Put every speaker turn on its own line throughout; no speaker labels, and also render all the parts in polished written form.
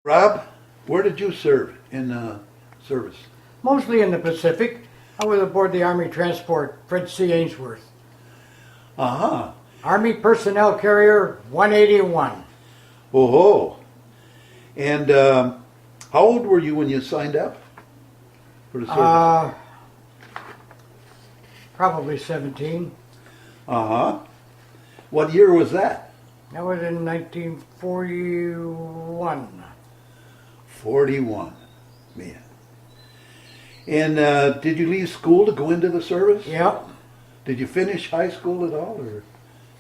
Rob, where did you serve in service?
Mostly in the Pacific. I was aboard the Army transport Fred C. Ainsworth.
Uh-huh.
Army Personnel Carrier 181.
Oh ho. And how old were you when you signed up for the service?
Probably 17.
Uh-huh. What year was that?
That was in 1941.
41. Man. And did you leave school to go into the service?
Yep.
Did you finish high school at all, or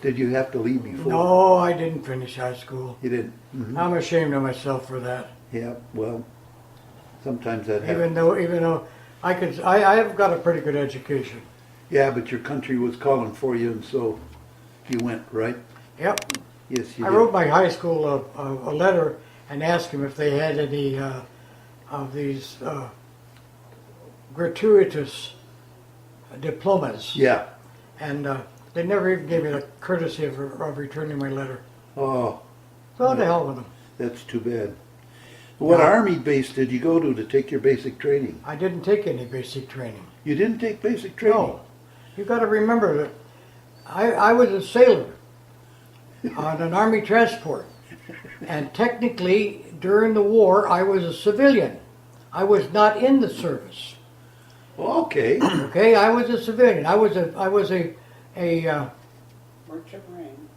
did you have to leave before?
No, I didn't finish high school.
You didn't? Mm-hmm.
I'm ashamed of myself for that.
Yeah, well, sometimes that happens.
Even though I have got a pretty good education.
Yeah, but your country was calling for you, and so you went, right?
Yep.
Yes, you
I
did.
wrote my high school a letter and asked them if they had any of these gratuitous diplomas.
Yeah.
And they never even gave me the courtesy of returning my letter.
Oh,
So to hell with them.
that's too bad. What Army base did you go to take your basic training?
I didn't take any basic training.
You didn't take basic training?
No. You got to remember that I was a sailor on an Army transport. And technically, during the war, I was a civilian. I was not in the service.
Okay.
Okay, I was a civilian. I was a
Merchant Marine.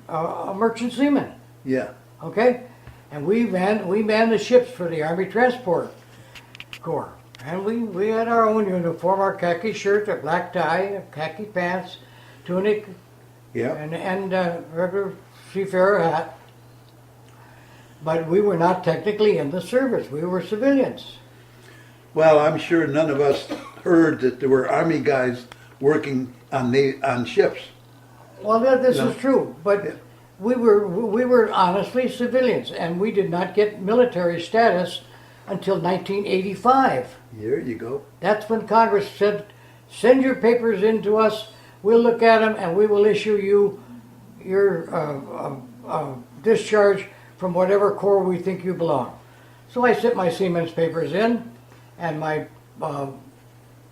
a merchant seaman.
Yeah.
Okay, and we manned the ships for the Army Transport Corps, and we had our own uniform, our khaki shirt, a black tie, khaki pants, tunic,
Yeah.
and regular seafarer hat. But we were not technically in the service. We were civilians.
Well, I'm sure none of us heard that there were Army guys working on ships.
Well, this
No.
is true, but
Yeah.
we were honestly civilians, and we did not get military status until 1985.
Here you go.
That's when Congress said, "Send your papers in to us. We'll look at them, and we will issue you your discharge from whatever corps we think you belong." So I sent my seaman's papers in, and my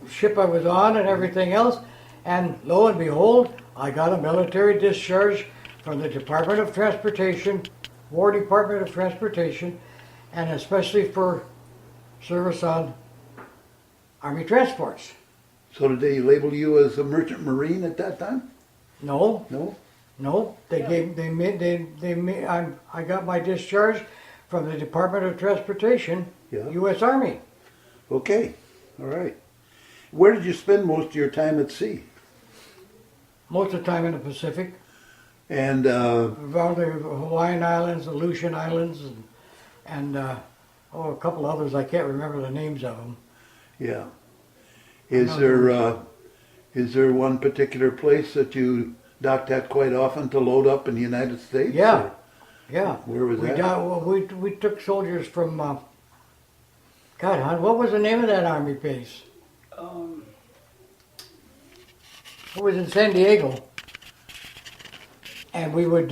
ship I was on, and everything else, and lo and behold, I got a military discharge from the Department of Transportation, War Department of Transportation, and especially for service on Army transports.
So did they label you as a merchant marine at that time?
No,
No?
no, I got my discharge from the Department of Transportation,
Yeah.
U.S. Army.
Okay. All right. Where did you spend most of your time at sea?
Most of the time in the Pacific,
And
around the Hawaiian Islands, the Aleutian Islands, and a couple others. I can't remember the names of them.
yeah. Is there one particular place that you docked at quite often to load up in the United States?
Yeah,
or
yeah.
Where was that?
We took soldiers from. God, hon, what was the name of that Army base? It was in San Diego. And we would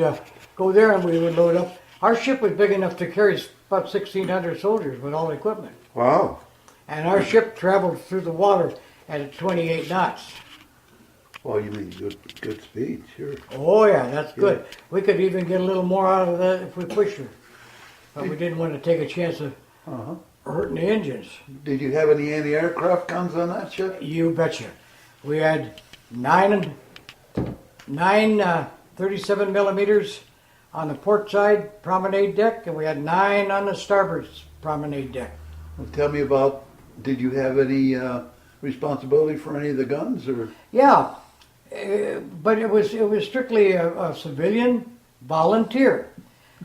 go there and we would load up. Our ship was big enough to carry about 1,600 soldiers with all equipment.
Wow.
And our ship traveled through the water at 28 knots.
Well, you mean good speed, sure.
Oh yeah, that's good. We could even get a little more out of that if we pushed her. But we didn't want to take a chance of
Uh-huh.
hurting the engines.
Did you have any anti-aircraft guns on that ship?
You betcha. We had nine 37 millimeters on the port side promenade deck, and we had 9 on the starboard promenade deck.
Well, tell me about, did you have any responsibility for any of the guns, or?
Yeah, but it was strictly a civilian volunteer.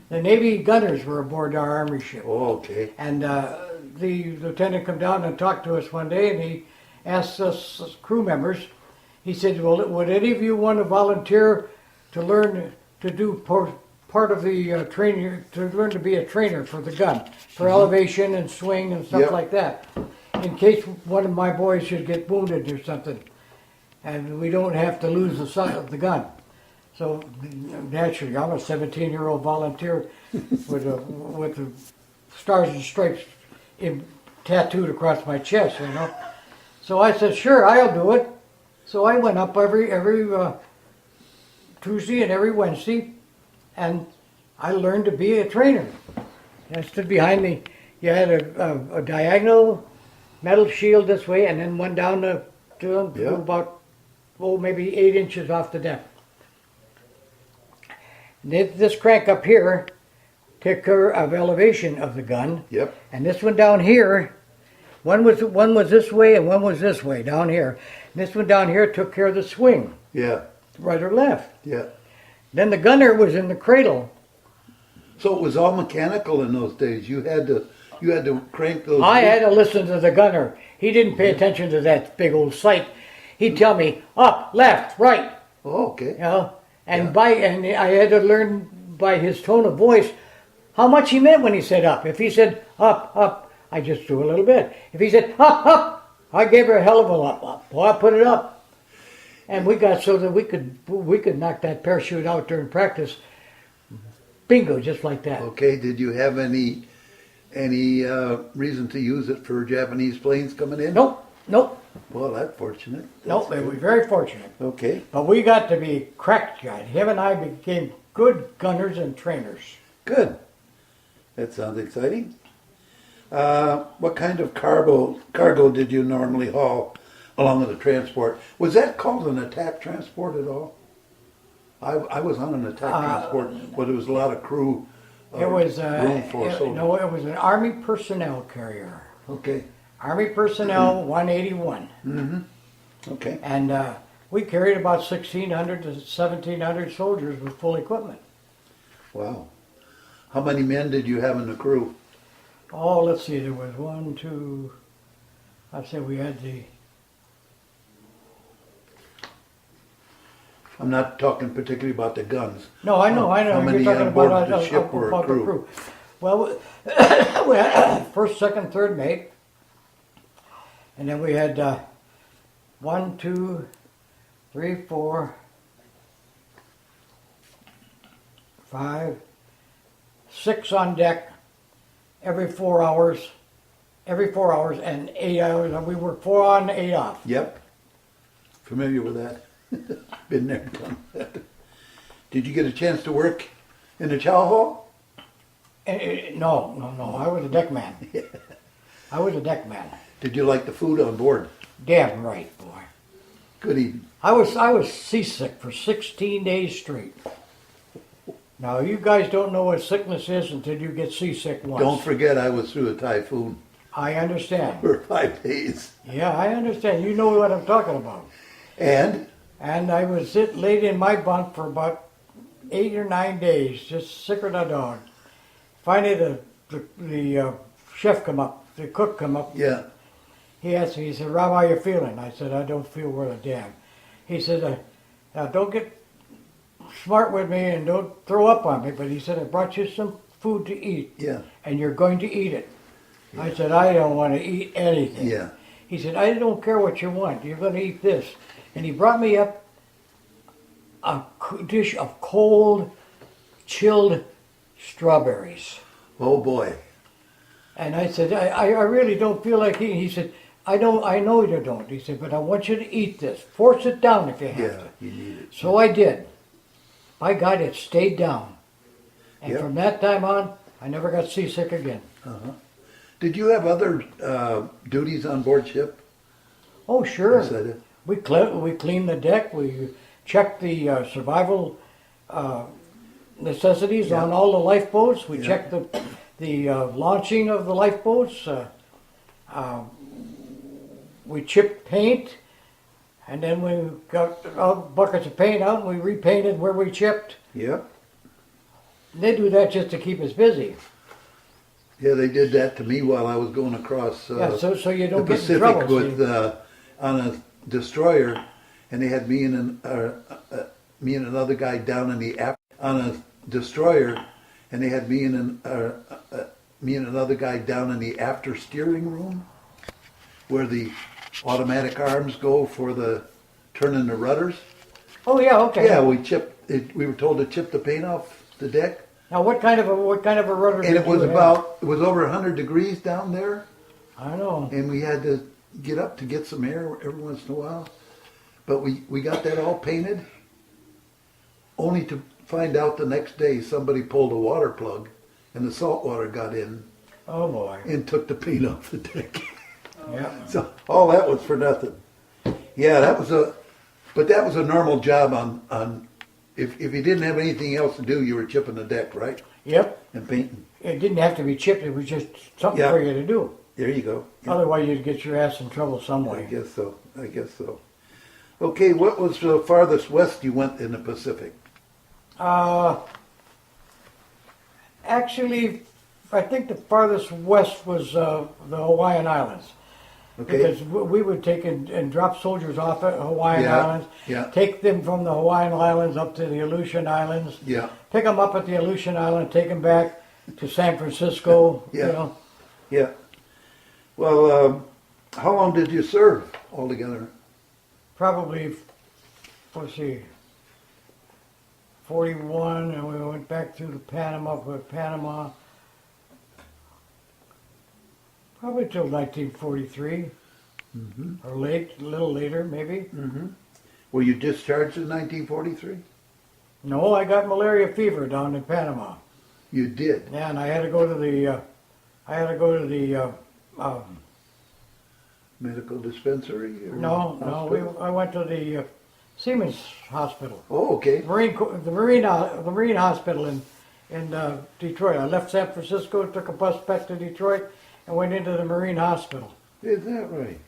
The Navy gunners were aboard our Army ship.
Oh, okay.
And the lieutenant come down and talked to us one day, and he asked us as crew members, he said, "Well, would any of you want to volunteer to learn to do part of the training, to learn to be a trainer for the gun, for elevation and swing and stuff
Yep.
like that, in case one of my boys should get wounded or something, and we don't have to lose the sight of the gun." So naturally, I'm a 17-year-old volunteer with a stars and stripes tattooed across my chest, So I said, sure, I'll do it. So I went up every Tuesday and every Wednesday, and I learned to be a trainer. And I stood behind me. You had a diagonal metal shield this way, and then one down to about maybe 8 inches off the deck. This crank up here took care of elevation of the gun.
Yep.
And this one down here, one was this way and one was this way down here. And this one down here took care of the swing,
Yeah.
right or left.
Yeah.
Then the gunner was in the cradle.
So it was all mechanical in those days. You had to crank those.
I had to listen to the gunner. He didn't pay attention to that big old sight. He'd tell me up, left, right.
Oh, okay.
And I had to learn by his tone of voice how much he meant when he said up. If he said up, I just threw a little bit. If he said up, I gave her a hell of a lot up. Well, I put it up, and we got so that we could knock that parachute out during practice. Bingo, just like that.
Okay. Did you have any reason to use it for Japanese planes coming in?
Nope.
Well, that's fortunate.
Nope, they were very fortunate.
Okay.
But we got to be crack guys. Him and I became good gunners and trainers.
Good. That sounds exciting. What kind of cargo did you normally haul along with the transport? Was that called an attack transport at all? I was on an attack transport, but it was a lot of crew.
It was
room for soldiers.
no, it was an Army personnel carrier.
Okay.
Army personnel 181.
Mm-hmm. Okay.
And we carried about 1,600 to 1,700 soldiers with full equipment.
Wow. How many men did you have in the crew?
Oh, let's see, there was one, two, I'd say we had
I'm not talking particularly about the guns.
No, I know.
How many
You're talking
on board
about,
the ship were
about the
crew?
crew. Well, we had first, second, third mate. And then we had 1, 2, 3, 4, 5, 6 on deck every 4 hours, and 8 hours. And we worked 4 on, 8 off.
Yep. Familiar with that. Been there, done that. Did you get a chance to work in the chow hall?
No. I was a deck man. I was a deck man.
Did you like the food on board?
Damn right, boy.
Good eating.
I was seasick for 16 days straight. Now you guys don't know what sickness is until you get seasick once.
Don't forget I was through a typhoon
I understand.
for 5 days.
Yeah, I understand. You know what I'm talking about.
And?
And I was laid in my bunk for about 8 or 9 days, just sicker than a dog. Finally, the chef come up, the cook come up.
Yeah.
He asked me, he said, Rob, how you feeling? I said, I don't feel worth a damn. He said, now don't get smart with me and don't throw up on me, but he said, I brought you some food to eat.
Yeah.
And you're going to eat it. Yeah. I said, I don't want to eat anything.
Yeah.
He said, I don't care what you want. You're going to eat this. And he brought me up a dish of cold, chilled strawberries.
Oh boy.
And I said, I really don't feel like eating. He said, I know you don't. He said, but I want you to eat this. Force it down if you have
Yeah,
to.
you need it.
So I did. By God, it stayed down. And
Yep.
from that time on, I never got seasick again.
Uh-huh. Did you have other duties on board ship?
Oh, sure.
Yes, I did.
We cleaned the deck. We checked the survival necessities
Yeah.
on all the lifeboats. We
Yeah.
checked the launching of the lifeboats. We chipped paint, and then we got buckets of paint out and we repainted where we chipped.
Yep.
They do that just to keep us busy.
Yeah, they did that to me while I was going across
Yeah, so you
the
don't get in
Pacific
trouble.
with on a destroyer, and they had me and another guy down in the on a destroyer, and they had me and another guy down in the after steering room, where the automatic arms go for the turning the rudders.
Oh yeah, okay.
Yeah, we were told to chip the paint off the deck.
Now, what kind of a rudder
And
did
it was
you have?
it was over 100 degrees down there,
I know.
and we had to get up to get some air every once in a while. But we got that all painted, only to find out the next day somebody pulled a water plug, and the salt water got in
Oh boy.
and took the paint off the deck.
Yeah.
So all that was for nothing. Yeah, that was a normal job on if you didn't have anything else to do, you were chipping the deck, right?
Yep.
And painting.
It didn't have to be chipped. It was just something
Yeah.
for you to do.
There you go. Yeah,
Otherwise, you'd get your ass in trouble some
I
way.
guess so. I guess so. Okay, what was the farthest west you went in the Pacific?
Actually, I think the farthest west was the Hawaiian Islands.
Okay.
Because we would take and drop soldiers off at Hawaiian
Yeah,
Islands,
yeah.
take them from the Hawaiian Islands up to the Aleutian Islands,
Yeah.
pick them up at the Aleutian Island, take them back to San Francisco,
Yeah.
you know.
Yeah. Well, how long did you serve altogether?
Probably, let's see, 41, and we went back through to Panama, probably till 1943, or late, a little later maybe.
Were you discharged in 1943?
No, I got malaria fever down in Panama.
You did.
Yeah, and I had to go to the,
Medical dispensary? Or
no,
hospital?
I went to the Siemens Hospital,
Oh, okay.
the Marine Hospital in Detroit. I left San Francisco, took a bus back to Detroit, and went into the Marine Hospital.
Is that right?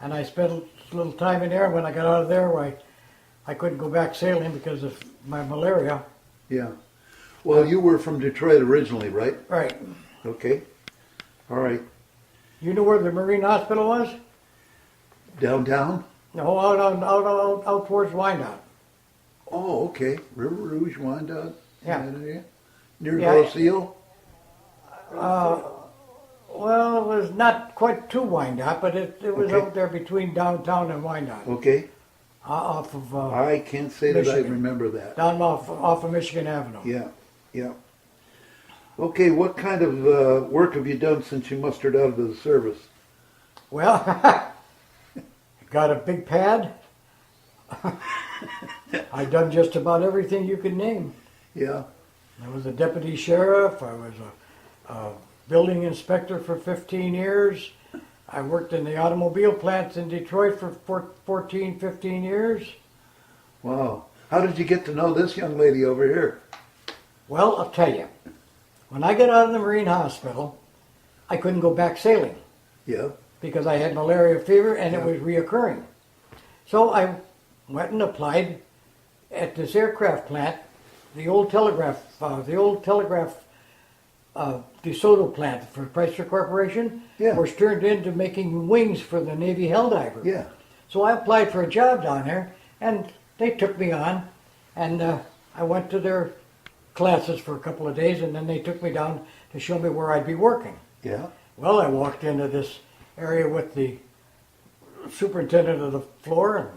And I spent a little time in there. When I got out of there, I couldn't go back sailing because of my malaria.
Yeah. Well, you were from Detroit originally, right?
Right.
Okay. All right.
You know where the Marine Hospital was?
Downtown?
No, out towards Wyandotte.
Oh, okay. River Rouge, Wyandotte?
Yeah.
That area? Near
Yeah.
Lucille?
Well, it was not quite to Wyandotte, but it was
Okay.
out there between downtown and Wyandotte,
Okay.
off of
I can't say that I
Michigan.
remember that.
down off of Michigan Avenue.
Yeah, yeah. Okay, what kind of work have you done since you mustered out of the service?
Well, got a big pad. I've done just about everything you could name.
Yeah,
I was a deputy sheriff. I was a building inspector for 15 years. I worked in the automobile plants in Detroit for 14, 15 years.
wow. How did you get to know this young lady over here?
Well, I'll tell you, when I got out of the Marine Hospital, I couldn't go back sailing
Yeah,
because I had malaria fever and
Yeah.
it was reoccurring. So I went and applied at this aircraft plant, the old telegraph DeSoto plant for Chrysler Corporation,
Yeah.
was turned into making wings for the Navy Helldiver.
yeah.
So I applied for a job down there, and they took me on, and I went to their classes for a couple of days, and then they took me down to show me where I'd be working.
Yeah,
Well, I walked into this area with the superintendent of the floor, and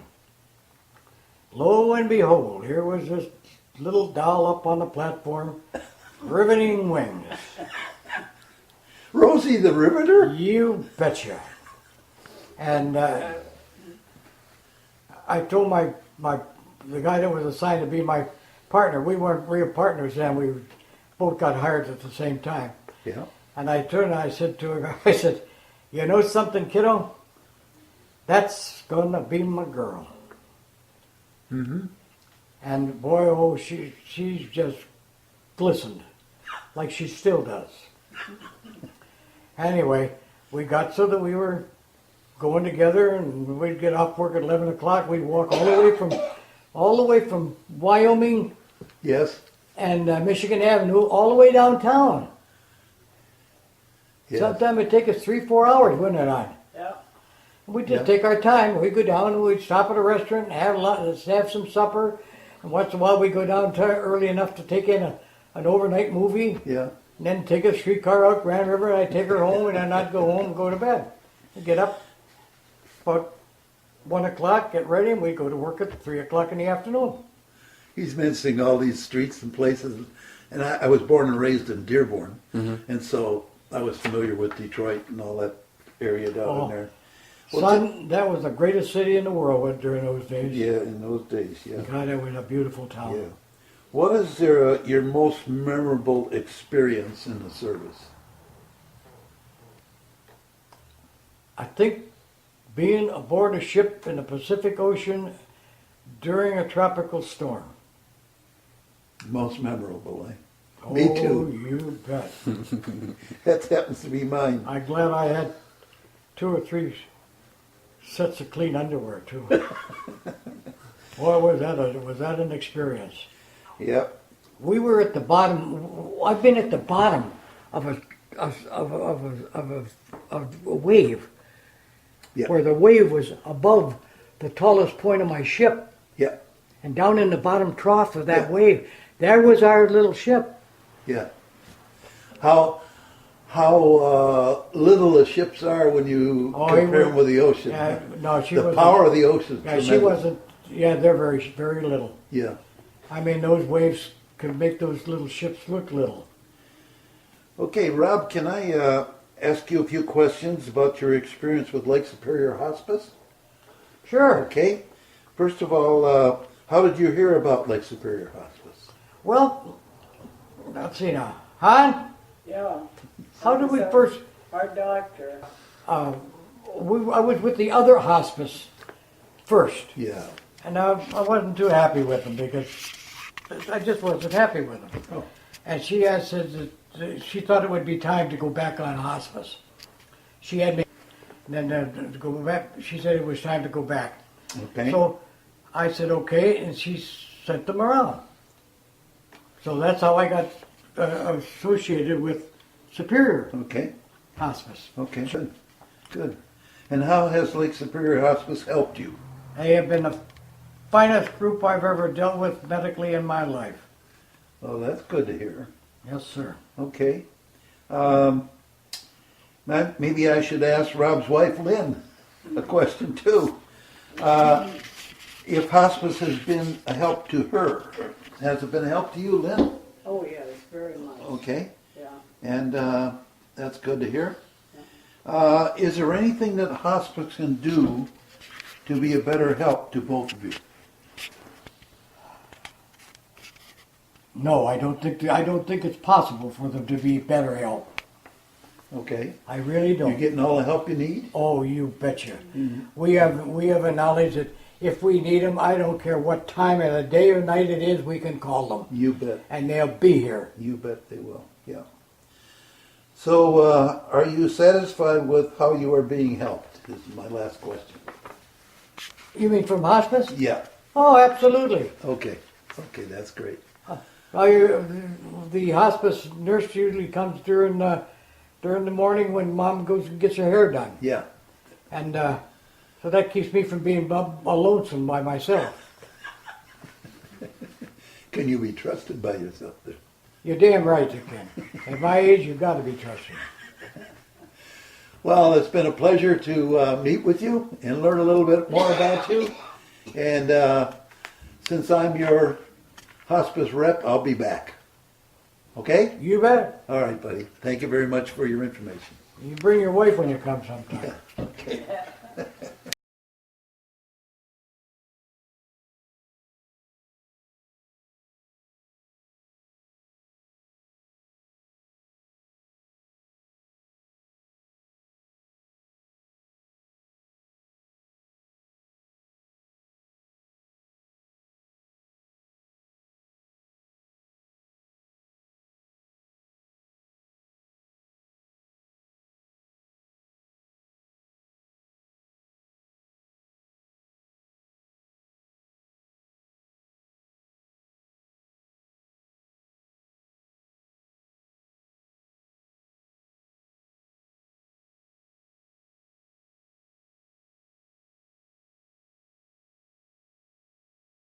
lo and behold, here was this little doll up on the platform, riveting wings.
Rosie the Riveter?
You betcha. And I told the guy that was assigned to be my partner. We weren't real partners then. We both got hired at the same time.
Yeah.
And I turned and I said to her, I said, "You know something, kiddo? That's gonna be my girl."
Mm-hmm.
And boy, oh, she's just glistened, like she still does. Anyway, we got so that we were going together, and we'd get off work at 11 o'clock. We'd walk all the way from Wyoming
Yes.
and Michigan Avenue all the way downtown.
Yes.
Sometimes it'd take us 3-4 hours, wouldn't it, on?
Yeah.
We'd just
Yeah.
take our time. We'd go down and we'd stop at a restaurant and have some supper. And once in a while we'd go down early enough to take in an overnight movie.
Yeah.
And then take a streetcar out Grand River, and I'd take her home, and then I'd go home and go to bed. I'd get up about 1 o'clock, get ready, and we'd go to work at 3 o'clock in the afternoon.
He's mentioning all these streets and places, And I was born and raised in Dearborn, and so I was familiar with Detroit and all that area down in there.
Son, that was the greatest city in the world during those days.
Yeah, in those days, yeah.
God, that was a beautiful town.
Yeah. What is your most memorable experience in the service?
I think being aboard a ship in the Pacific Ocean during a tropical storm.
Most memorable, eh?
Oh,
Me too.
You bet.
That happens to be mine.
I'm glad I had 2 or 3 sets of clean underwear too. Boy, was that an experience.
Yep.
We were at the bottom. I've been at the bottom of a wave,
Yep.
where the wave was above the tallest point of my ship,
Yep.
and down in the bottom trough of that
Yeah.
wave, there was our little ship.
Yeah. How little the ships are when you compare them with the ocean.
Yeah, no, she
The
wasn't.
power of the ocean is
Yeah, she
tremendous.
wasn't. Yeah, they're very little.
Yeah.
I mean, those waves could make those little ships look little.
Okay, Rob, can I ask you a few questions about your experience with Lake Superior Hospice?
Sure.
Okay. First of all, how did you hear about Lake Superior Hospice?
Well, let's see now. Han,
Yeah.
how did we first?
Our doctor.
I was with the other hospice first,
Yeah.
and I wasn't too happy with them because I just wasn't happy with them.
Oh.
And she had said that she thought it would be time to go back on hospice. She had me, and then to go back. She said it was time to go back.
Okay.
So I said okay, and she sent them around. So that's how I got associated with Superior
Okay.
Hospice.
Okay. Good. Good. And how has Lake Superior Hospice helped you?
They have been the finest group I've ever dealt with medically in my life.
Oh, that's good to hear.
Yes, sir.
Okay. Maybe I should ask Rob's wife, Lynn, a question too. If hospice has been a help to her, has it been a help to you, Lynn?
Oh, yes, very much.
Okay.
Yeah.
And that's good to hear. Is there anything that hospice can do to be a better help to both of you?
No, I don't think it's possible for them to be better help.
Okay.
I really
You're
don't.
getting all the help you need?
Oh, you betcha. We have a knowledge that if we need them, I don't care what time of the day or night it is, we can call them,
You bet.
and they'll be here.
You bet they will. Yeah. So, are you satisfied with how you are being helped? This is my last question.
You mean from hospice?
Yeah.
Oh, absolutely.
Okay. Okay, that's great.
The hospice nurse usually comes during the morning when mom goes and gets her hair done,
Yeah.
and so that keeps me from being lonesome by myself.
Can you be trusted by yourself there?
You're damn right you can. At my age, you've got to be trusted.
Well, it's been a pleasure to meet with you and learn a little bit more about you. And since I'm your hospice rep, I'll be back. Okay?
You bet.
All right, buddy. Thank you very much for your information.
You bring your wife when you come sometime.
Okay.